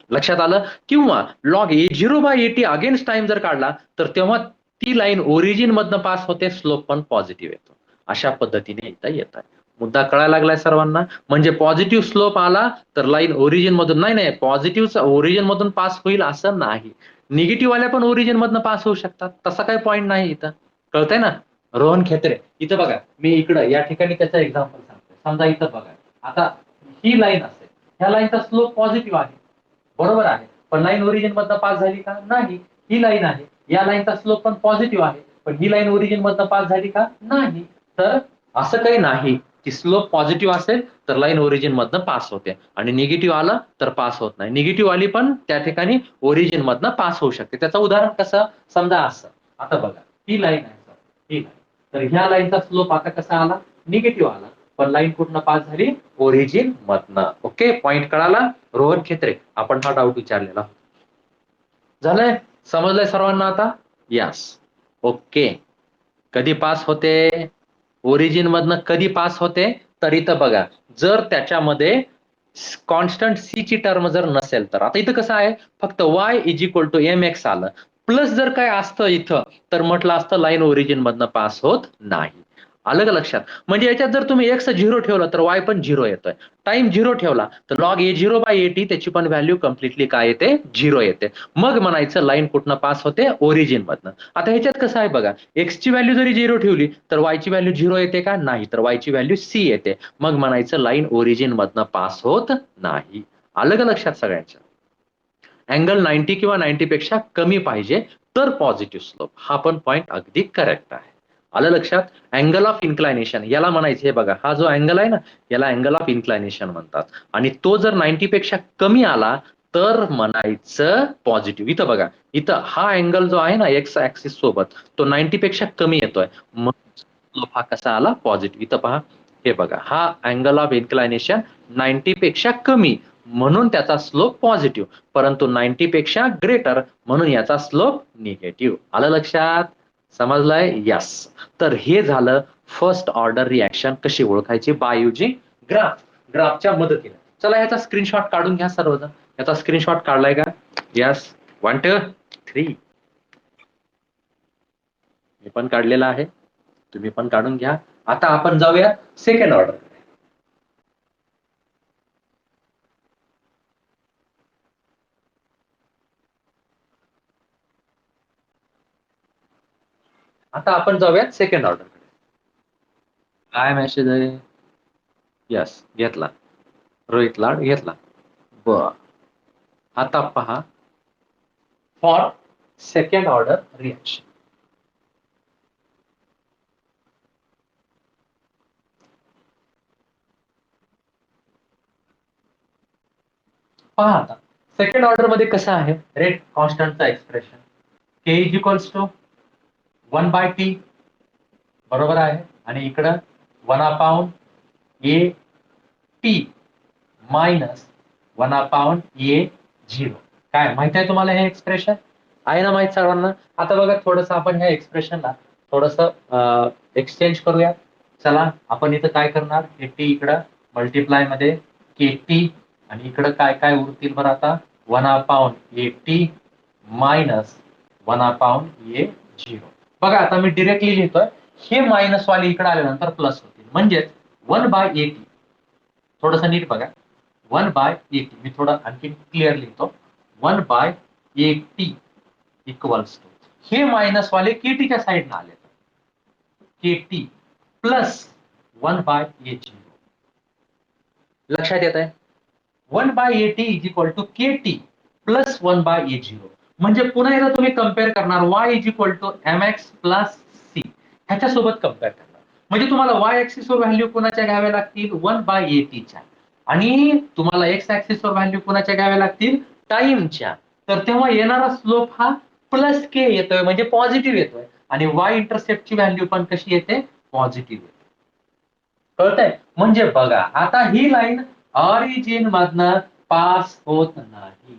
लक्षात आलं? किंवा log A0 by AT against time जर काढला तर तेव्हा ती लाईन ओरिजिन मधनं पास होते, स्लोप पण पॉझिटिव्ह येतो. अशा पद्धतीने इथं येत आहे. मुद्दा कळायला लागलाय सर्वांना? म्हणजे पॉझिटिव्ह स्लोप आला तर लाईन ओरिजिन मधून नाही, पॉझिटिव्ह ओरिजिन मधून पास होईल असं नाही. निगेटिव्ह वाल्या पण ओरिजिन मधनं पास होऊ शकतात. तसा काही पॉईंट नाही इथं. कळतंय ना? रोहन खेत्रे इथं बघा, मी इकडं या ठिकाणी त्याचं एक्झाम्पल सांगतो. समजा इथं बघा, आता ही लाईन असेल, ह्या लाईनचा स्लोप पॉझिटिव्ह आहे, बरोबर आहे. पण लाईन ओरिजिन मधनं पास झाली का? नाही. ही लाईन आहे, या लाईनचा स्लोप पण पॉझिटिव्ह आहे, पण ही लाईन ओरिजिन मधनं पास झाली का? नाही. तर असं काही नाही की स्लोप पॉझिटिव्ह असेल तर लाईन ओरिजिन मधनं पास होते आणि निगेटिव्ह आलं तर पास होत नाही. निगेटिव्ह आली पण त्या ठिकाणी ओरिजिन मधनं पास होऊ शकते. त्याचं उदाहरण कसं? समजा असं, आता बघा ही लाईन आहे, ही लाईन. तर ह्या लाईनचा स्लोप आता कसा आला? निगेटिव्ह आला. पण लाईन कुठनं पास झाली? ओरिजिन मधनं. ओके, पॉईंट कळाला? रोहन खेत्रे आपण हा डाऊट विचारलेला. झालंय? समजलंय सर्वांना आता? यस. ओके. कधी पास होते? ओरिजिन मधनं कधी पास होते? तर इथं बघा, जर त्याच्यामध्ये कॉन्स्टंट सी ची टर्म जर नसेल तर. आता इथं कसं आहे? फक्त y is equal to mx आलं. प्लस जर काय असतं इथं तर म्हटलं असतं लाईन ओरिजिन मधनं पास होत नाही. आलं का लक्षात? म्हणजे याच्यात जर तुम्ही x 0 ठेवलं तर y पण 0 येतोय. टाइम 0 ठेवला तर लॉग A0 बाय AT त्याची पण व्हॅल्यू कम्प्लिटली काय येते? 0 येते. मग म्हणायचं लाईन कुठनं पास होते? ओरिजिन मधनं. आता ह्याच्यात कसं आहे बघा, x ची व्हॅल्यू जरी 0 ठेवली तर y ची व्हॅल्यू 0 येते का? नाही. तर y ची व्हॅल्यू c येते. मग म्हणायचं लाईन ओरिजिन मधनं पास होत नाही. आलं का लक्षात सगळ्यांच्या? अँगल 90 किंवा 90 पेक्षा कमी पाहिजे तर पॉझिटिव्ह स्लोप. हा पण पॉईंट अगदी करेक्ट आहे. आलं लक्षात? अँगल ऑफ इन्क्लायनेशन याला म्हणायचं, हे बघा हा जो अँगल आहे ना, याला अँगल ऑफ इन्क्लायनेशन म्हणतात. आणि तो जर 90 पेक्षा कमी आला तर म्हणायचं पॉझिटिव्ह. इथं बघा, इथं हा अँगल जो आहे ना एक्स ऍक्सिस सोबत, तो 90 पेक्षा कमी येतोय, मग स्लोप हा कसा आला? पॉझिटिव्ह. इथं पहा, हे बघा हा अँगल ऑफ इन्क्लायनेशन 90 पेक्षा कमी म्हणून त्याचा स्लोप पॉझिटिव्ह, परंतु 90 पेक्षा ग्रेटर म्हणून याचा स्लोप निगेटिव्ह. आलं लक्षात? समजलंय? यस. तर हे झालं फर्स्ट ऑर्डर रिॲक्शन कशी ओळखायची बाय युजिंग ग्राफ, ग्राफच्या मदतीने. चला ह्याचा स्क्रीनशॉट काढून घ्या सर्वजण. याचा स्क्रीनशॉट काढलाय का? यस. 1 2 3. मी पण काढलेला आहे, तुम्ही पण काढून घ्या. आता आपण जाऊया सेकंड ऑर्डर. आता आपण जाऊयात सेकंड ऑर्डर. काय मेसेज आहे? यस, घेतला. रोहित लाड घेतला. बर. आता पहा, फॉर सेकंड ऑर्डर रिॲक्शन. पहा आता सेकंड ऑर्डर मध्ये कसं आहे? रेट कॉन्स्टंटचा expression k is equals to 1/t, बरोबर आहे. आणि इकडं 1 upon a T minus 1/a0. काय माहित आहे तुम्हाला हे एक्सप्रेशन? आहे ना माहित सर्वांना? आता बघा थोडस आपण ह्या एक्सप्रेशनला थोडस एक्सचेंज करूया. चला आपण इथं काय करणार, हे टी इकडं मल्टिप्लाय मध्ये के टी आणि इकडं काय काय उरतील बरं आता, 1/a मायनस 1/a0. बघा आता मी डिरेक्टली लिहितोय, हे मायनस वाले इकडे आल्यानंतर प्लस होतील, म्हणजेच 1/a. थोडस नीट बघा, 1/a. मी थोडं आणखी क्लिअर लिहितो, 1/a इक्वल्स टू, हे मायनस वाले केटीच्या साईडनं आले, केटी प्लस 1/a0. लक्षात येत आहे? 1/a is equal to KT plus 1/a0. म्हणजे पुन्हा एकदा तुम्ही कम्पेअर करणार, y is equal to mx plus C, ह्याच्यासोबत कम्पेअर करणार. म्हणजे तुम्हाला y ऍक्सिस वर व्हॅल्यू कोणाच्या घ्याव्या लागतील, 1/a आणि तुम्हाला x ऍक्सिस वर व्हॅल्यू कोणाच्या घ्याव्या लागतील, टाइमच्या. तर तेव्हा येणारा स्लोप हा प्लस के येतोय, म्हणजे पॉझिटिव्ह येतोय, आणि y इंटरसेप्टची व्हॅल्यू पण कशी येते, पॉझिटिव्ह येते. कळतंय? म्हणजे बघा आता ही लाईन ऑरिजिन मधनं पास होत नाही.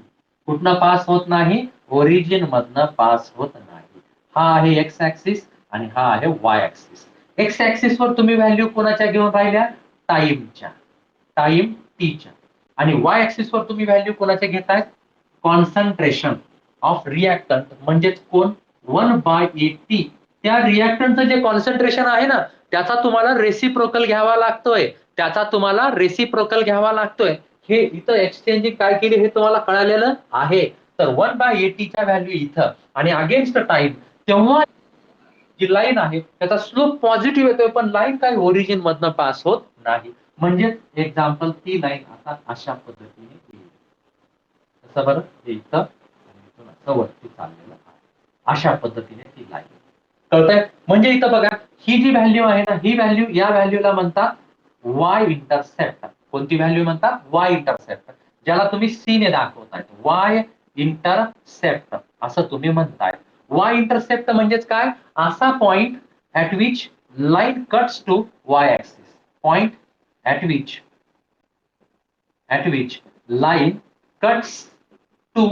कुठनं पास होत नाही, ओरिजिन मधनं पास होत नाही. हा आहे एक्स ऍक्सिस आणि हा आहे वाय ऍक्सिस. एक्स ऍक्सिस वर तुम्ही व्हॅल्यू कोणाच्या घेऊन राहिल्या, टाइमच्या, टाइम टीच्या, आणि वाय ऍक्सिस वर तुम्ही व्हॅल्यू कोणाच्या घेताय, कॉन्सन्ट्रेशन ऑफ रिएक्टंट, म्हणजेच कोण, 1/a. त्या रिएक्टंटचं जे कॉन्सन्ट्रेशन आहे ना, त्याचा तुम्हाला रेसिप्रोकल घ्यावा लागतोय, त्याचा तुम्हाला रेसिप्रोकल घ्यावा लागतोय. हे इथं एक्सचेंजिंग काय केली हे तुम्हाला कळालेलं आहे. तर 1/a च्या व्हॅल्यू इथं आणि अगेन्स्ट टाइम, तेव्हा जी लाईन आहे त्याचा स्लोप पॉझिटिव्ह येतोय, पण लाईन काय ओरिजिन मधनं पास होत नाही. म्हणजे एक्झाम्पल ती लाईन आता अशा पद्धतीने येईल, कसं बरं, हे इथं आणि इथून वरती चाललेलं आहे, अशा पद्धतीने ती लाईन. कळतंय? म्हणजे इथं बघा ही जी व्हॅल्यू आहे ना, ही व्हॅल्यू, या व्हॅल्यूला म्हणतात वाय इंटरसेप्ट. कोणती व्हॅल्यू म्हणतात, वाय इंटरसेप्ट, ज्याला तुम्ही सी ने दाखवताय, वाय इंटरसेप्ट असं तुम्ही म्हणताय. वाय इंटरसेप्ट म्हणजेच काय, असा point at which line cuts to y axis, point at which line cuts to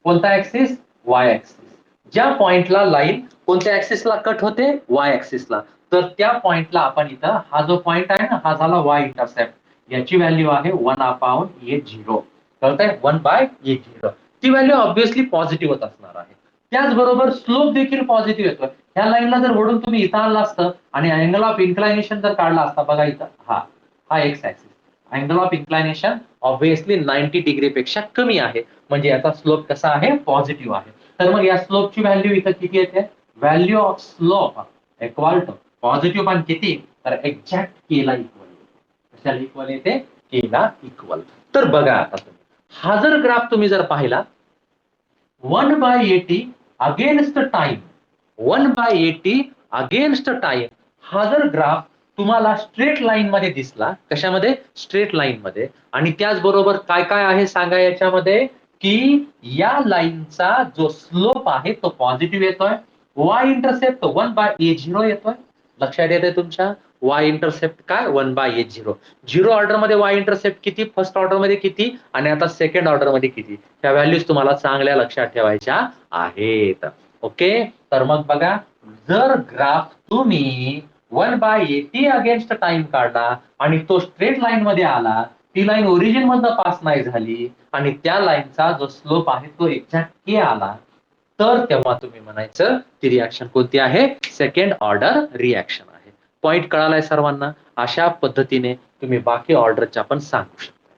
कोणता ऍक्सिस, वाय ऍक्सिस. ज्या पॉइंटला लाईन कोणत्या ऍक्सिसला कट होते, वाय ऍक्सिसला, तर त्या पॉइंटला आपण इथं, हा जो पॉइंट आहे ना, हा झाला वाय इंटरसेप्ट, याची व्हॅल्यू आहे 1/a0. कळतंय, 1/a0. ती व्हॅल्यू ऑब्व्हियसली पॉझिटिव्हच असणार आहे. त्याचबरोबर स्लोप देखील पॉझिटिव्ह येतोय. ह्या लाईनला जर वळून तुम्ही इथं आणला असतं आणि अँगल ऑफ इन्क्लायनेशन जर काढला असता, बघा इथं हा X axis, angle of inclination obviously 90 degree पेक्षा कमी आहे, म्हणजे याचा स्लोप कसा आहे, पॉझिटिव्ह आहे. तर मग या स्लोपची व्हॅल्यू इथं किती येते, value of slope equal to positive पण किती, तर एक्झॅक्ट के ला इक्वल येते. कशाला इक्वल येते, के ला इक्वल. तर बघा आता तुम्ही हा जर ग्राफ तुम्ही जर पाहिला, 1/a against time, 1/a against time, हा जर ग्राफ तुम्हाला स्ट्रेट लाईन मध्ये दिसला, कशामध्ये, स्ट्रेट लाईन मध्ये, आणि त्याचबरोबर काय काय आहे सांगा याच्यामध्ये, की या लाईनचा जो स्लोप आहे तो पॉझिटिव्ह येतोय, वाय इंटरसेप्ट 1/a0 येतोय. लक्षात येते तुमच्या, वाय इंटरसेप्ट काय, 1/a0. झिरो ऑर्डर मध्ये वाय इंटरसेप्ट किती, फर्स्ट ऑर्डर मध्ये किती, आणि आता सेकंड ऑर्डर मध्ये किती, त्या व्हॅल्यूज तुम्हाला चांगल्या लक्षात ठेवायच्या आहेत. ओके, तर मग बघा, जर ग्राफ तुम्ही 1/a अगेन्स्ट टाइम काढला आणि तो स्ट्रेट लाईन मध्ये आला, ती लाईन ओरिजिन मधनं पास नाही झाली आणि त्या लाईनचा जो स्लोप आहे तो एक्झॅक्ट के आला, तर तेव्हा तुम्ही म्हणायचं ती रिॲक्शन कोणती आहे, सेकंड ऑर्डर रिॲक्शन आहे. पॉइंट कळालाय सर्वांना? अशा पद्धतीने तुम्ही बाकी ऑर्डरच्या पण सांगू शकता.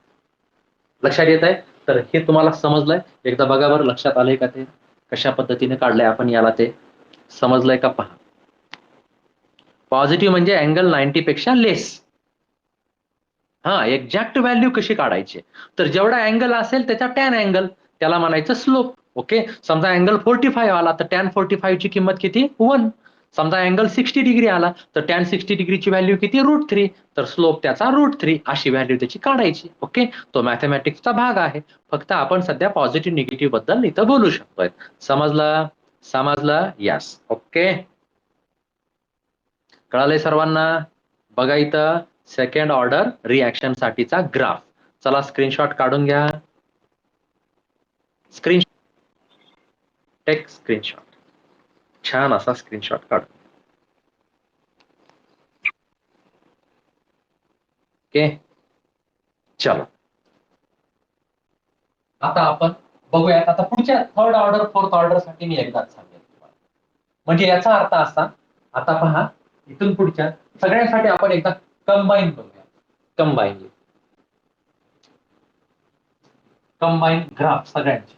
लक्षात येत आहे? तर हे तुम्हाला समजलंय? एकदा बघा बरं, लक्षात आलंय का ते, कशा पद्धतीने काढलंय आपण याला, ते समजलंय का पहा. पॉझिटिव्ह म्हणजे अँगल 90 पेक्षा लेस. हा, एक्झॅक्ट व्हॅल्यू कशी काढायची, तर जेवढा अँगल असेल त्याचा टॅन अँगल, त्याला म्हणायचं स्लोप. ओके, समजा अँगल 45 आला तर टॅन 45 ची किंमत किती, 1. समजा अँगल 60 डिग्री आला तर टॅन 60 डिग्रीची व्हॅल्यू किती, √3, तर स्लोप त्याचा √3, अशी व्हॅल्यू त्याची काढायची. ओके, तो मॅथमॅटिक्सचा भाग आहे. फक्त आपण सध्या पॉझिटिव्ह निगेटिव्ह बद्दल इथं बोलू शकतोय. समजलं? समजलं? यस. ओके, कळालंय सर्वांना? बघा इथं सेकंड ऑर्डर रिॲक्शन साठीचा ग्राफ. चला स्क्रीनशॉट काढून घ्या. Take screenshot. छान असा स्क्रीनशॉट काढून. ओके, चला आता आपण बघूयात. आता पुढच्या थर्ड ऑर्डर फोर्थ ऑर्डर साठी मी एकदाच सांगेन तुम्हाला. म्हणजे याचा अर्थ असा, आता पहा इथून पुढच्या सगळ्यांसाठी आपण एकदा कंबाईन बघूया. कंबाईन ग्राफ सगळ्यांचे.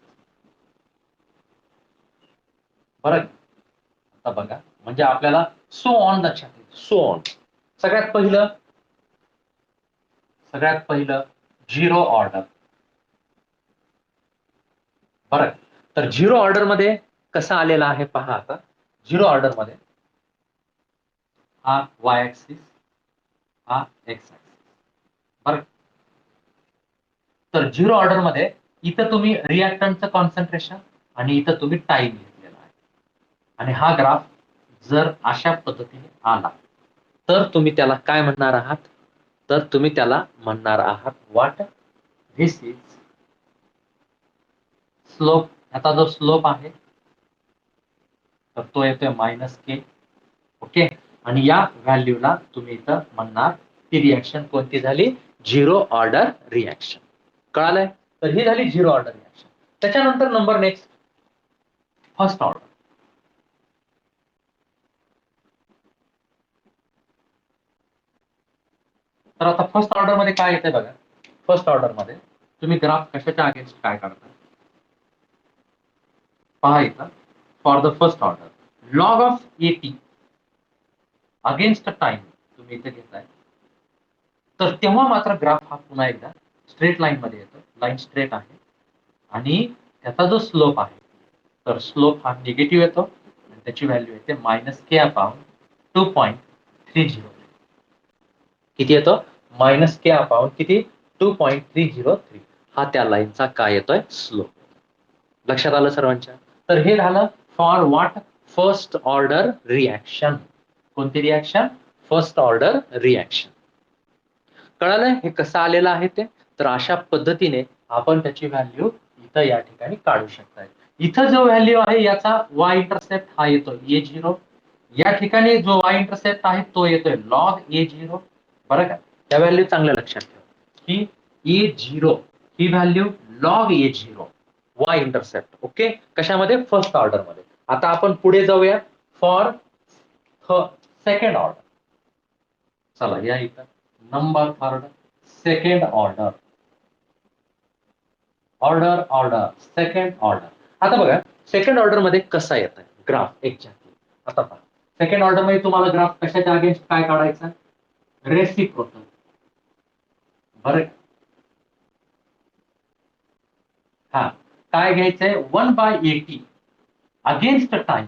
बरं, आता बघा म्हणजे आपल्याला सो ऑन लक्षात येईल. So on. सगळ्यात पहिलं झिरो ऑर्डर. बरं, तर झिरो ऑर्डर मध्ये कसा आलेला आहे पहा. आता झिरो ऑर्डर मध्ये हा वाय ऍक्सिस, हा एक्स ऍक्सिस. बरं, तर झिरो ऑर्डर मध्ये इथं तुम्ही रिॲक्टंटचं कॉन्सन्ट्रेशन आणि इथं तुम्ही टाइम घेतलेला आहे. आणि हा ग्राफ जर अशा पद्धतीने आला तर तुम्ही त्याला काय म्हणणार आहात? तर तुम्ही त्याला म्हणणार आहात व्हॉट धिस इज स्लोप. आता जो स्लोप आहे तर तो येतोय -k. ओके, आणि या व्हॅल्यूला तुम्ही इथं म्हणणार ती रिॲक्शन कोणती झाली? Zero order reaction. कळालंय? तर ही झाली झिरो ऑर्डर रिॲक्शन. त्याच्यानंतर नंबर नेक्स्ट फर्स्ट ऑर्डर. तर आता फर्स्ट ऑर्डर मध्ये काय येते बघा. फर्स्ट ऑर्डर मध्ये तुम्ही ग्राफ कशाच्या अगेन्स्ट काय काढता पहा. इथं for the first order log of eighty against time तुम्ही इथे घेताय. तर तेव्हा मात्र ग्राफ हा पुन्हा एकदा स्ट्रेट लाईन मध्ये येतो. लाईन स्ट्रेट आहे आणि त्याचा जो स्लोप आहे तर स्लोप हा निगेटिव्ह येतो आणि त्याची व्हॅल्यू येते -k अपॉन 2.303. किती येतो? -k अपॉन किती? 2.303. हा त्या लाईनचा काय येतोय? स्लोप. लक्षात आलं सर्वांच्या? तर हे झालं for what? First order reaction. कोणती रिॲक्शन? First order reaction. कळालंय हे कसं आलेलं आहे ते? तर अशा पद्धतीने आपण त्याची व्हॅल्यू इथं या ठिकाणी काढू शकताय. इथं जो व्हॅल्यू आहे याचा वाय इंटरसेप्ट हा येतो a0. या ठिकाणी जो वाय इंटरसेप्ट आहे तो येतोय लॉग a0. बरं का? त्या व्हॅल्यू चांगल्या लक्षात ठेवा की a0 ही value log a0 Y intercept. Okay, कशामध्ये? फर्स्ट ऑर्डर मध्ये. आता आपण पुढे जाऊया फॉर सेकंड ऑर्डर. चला या इथं number third second order. Second order. आता बघा सेकंड ऑर्डर मध्ये कसा येत आहे ग्राफ एक्झॅक्टली. आता पहा सेकंड ऑर्डर मध्ये तुम्हाला ग्राफ कशाच्या अगेन्स्ट काय काढायचा? रेसिप्रोकल. बरं, हा काय घ्यायचंय? 1/80 अगेन्स्ट टाइम.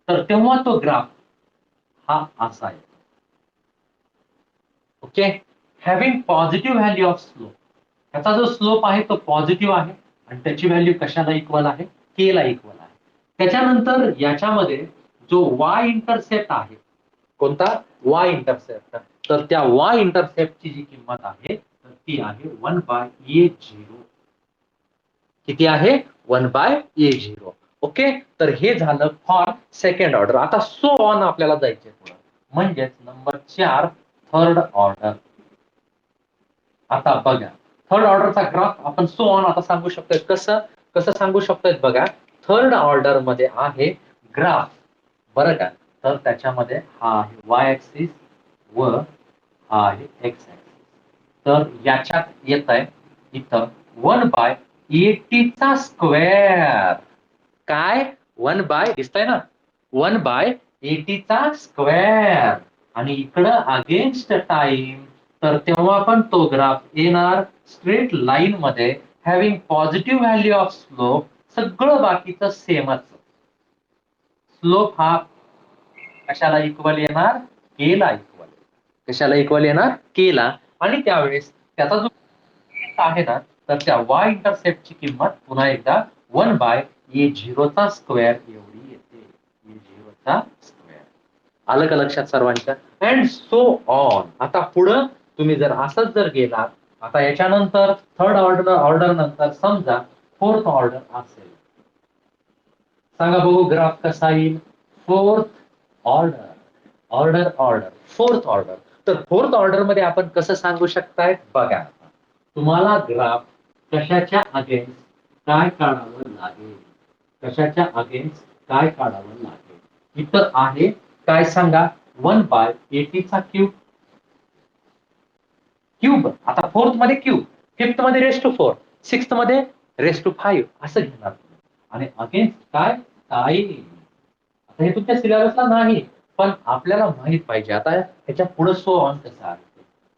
तर तेव्हा तो ग्राफ हा असा आहे. Okay, having positive value of slope. त्याचा जो स्लोप आहे तो पॉझिटिव्ह आहे आणि त्याची व्हॅल्यू कशाला इक्वल आहे? के ला इक्वल आहे. त्याच्यानंतर याच्यामध्ये जो वाय इंटरसेप्ट आहे, कोणता? Y intercept. तर त्या वाय इंटरसेप्टची जी किंमत आहे तर ती आहे 1/a0. किती आहे? 1/a0. ओके, तर हे झालं फॉर सेकंड ऑर्डर. आता सो ऑन आपल्याला जायचे पुढे. म्हणजेच नंबर 4 थर्ड ऑर्डर. आता बघा थर्ड ऑर्डरचा ग्राफ आपण सो ऑन आता सांगू शकतोय. कसं कसं सांगू शकतोय बघा. थर्ड ऑर्डर मध्ये आहे ग्राफ. बरं का? तर त्याच्यामध्ये हा आहे वाय ऍक्सिस व हा आहे एक्स ऍक्सिस. तर याच्यात येत आहे इथं 1/80 चा स्क्वेअर. काय? 1/, दिसतंय ना? 1/80 चा स्क्वेअर. आणि इकडं अगेन्स्ट टाइम तर तेव्हा पण तो ग्राफ येणार स्ट्रेट लाईन मध्ये having positive value of slope. सगळं बाकीचं सेमच. स्लोप हा कशाला इक्वल येणार? के ला इक्वल. कशाला इक्वल येणार? के ला. आणि त्यावेळेस त्याचा जो आहे ना तर त्या वाय इंटरसेप्टची किंमत पुन्हा एकदा 1/a0 चा स्क्वेअर एवढी येते. a0 चा स्क्वेअर. आलं का लक्षात सर्वांच्या? And so on. आता पुढं तुम्ही जर असंच जर गेलात, आता याच्यानंतर थर्ड ऑर्डर नंतर समजा फोर्थ ऑर्डर असेल, सांगा बघू ग्राफ कसा येईल. Fourth order, order order, fourth order. तर फोर्थ ऑर्डर मध्ये आपण कसं सांगू शकताय बघा. तुम्हाला ग्राफ कशाच्या अगेन्स्ट काय काढावं लागेल, कशाच्या अगेन्स्ट काय काढावं लागेल. इथं आहे काय सांगा, 1/80 चा क्यूब. क्यूब आता फोर्थ मध्ये क्यूब, फिफ्थ मध्ये रेस टू 4, सिक्स्थ मध्ये रेस टू 5 असं घेणार तुम्ही. आणि अगेन्स्ट काय, काही. आता हे तुमच्या सिलेबसला नाही, पण आपल्याला माहित पाहिजे. आता ह्याच्या पुढे सो ऑन कसं आहे.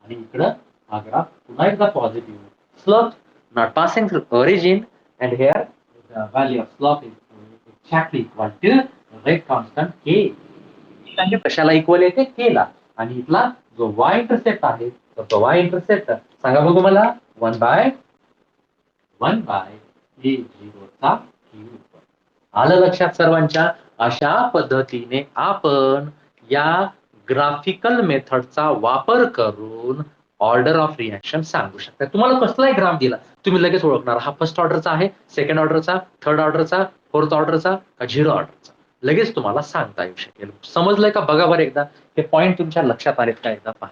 आणि इकडं हा ग्राफ पुन्हा एकदा positive. Slope not passing through origin and here the value of slope is exactly equal to rate constant K. कशाला इक्वल येते, केला. आणि इथला जो वाय इंटरसेप्ट आहे, तर तो वाय इंटरसेप्ट सांगा बघू मला, 1/ए झिरोचा क्यूब. आलं लक्षात सर्वांच्या. अशा पद्धतीने आपण या ग्राफिकल मेथडचा वापर करून ऑर्डर ऑफ रिॲक्शन सांगू शकता. तुम्हाला कसलाही ग्राफ दिला तुम्ही लगेच ओळखणार, हा फर्स्ट ऑर्डरचा आहे, सेकंड ऑर्डरचा, थर्ड ऑर्डरचा, फोर्थ ऑर्डरचा का झिरो ऑर्डरचा, लगेच तुम्हाला सांगता येऊ शकेल. समजलंय का बघा बरं एकदा, हे पॉइंट तुमच्या लक्षात आलेत का एकदा पहा.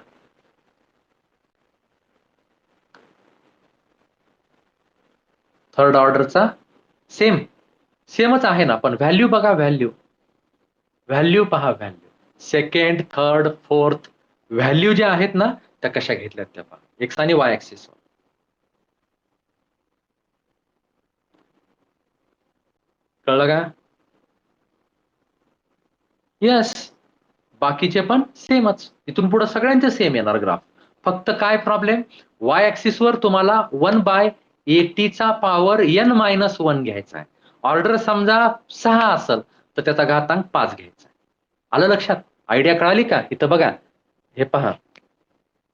थर्ड ऑर्डरचा सेमच आहे ना, पण व्हॅल्यू बघा, व्हॅल्यू पहा, value second third fourth value ज्या आहेत ना त्या कशा घेतल्यात त्या पहा, एक्स आणि वाय ऍक्सिस. कळलं का? येस, बाकीचे पण सेमच. इथून पुढे सगळ्यांचे सेम येणार ग्राफ. फक्त काय प्रॉब्लेम, वाय ऍक्सिस वर तुम्हाला 1/80 चा पॉवर n-1 घ्यायचा आहे. ऑर्डर समजा 6 असेल तर त्याचा घातांक 5 घ्यायचा. आलं लक्षात, आयडिया कळाली का? इथं बघा, हे पहा,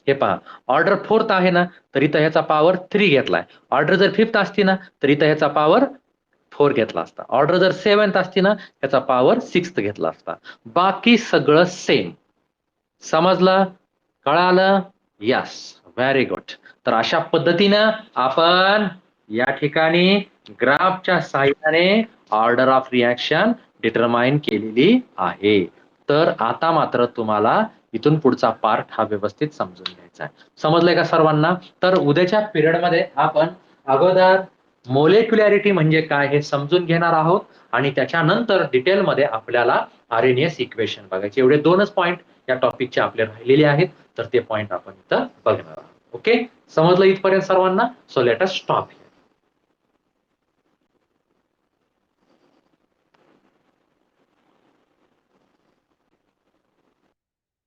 हे पहा, ऑर्डर फोर्थ आहे ना तर इथं ह्याचा पॉवर 3 घेतलाय. ऑर्डर जर फिफ्थ असती ना तर इथं ह्याचा पॉवर 4 घेतला असता. ऑर्डर जर सेव्हन्थ असती ना ह्याचा पॉवर 6 घेतला असता. बाकी सगळं सेम. समजलं, कळालं? Yes, very good. तर अशा पद्धतीनं आपण या ठिकाणी ग्राफच्या साहाय्याने ऑर्डर ऑफ रिॲक्शन डिटरमाइन केलेली आहे. तर आता मात्र तुम्हाला इथून पुढचा पार्ट हा व्यवस्थित समजून घ्यायचा आहे. समजलंय का सर्वांना? तर उद्याच्या पिरियडमध्ये आपण अगोदर मोलेक्युलॅरिटी म्हणजे काय हे समजून घेणार आहोत आणि त्याच्यानंतर डिटेलमध्ये आपल्याला आरएनएस इक्वेशन बघायचे. एवढे 2च पॉइंट या टॉपिकचे आपले राहिलेले आहेत, तर ते पॉइंट आपण इथं बघणार आहोत. ओके, समजलं इथपर्यंत सर्वांना? So let us stop.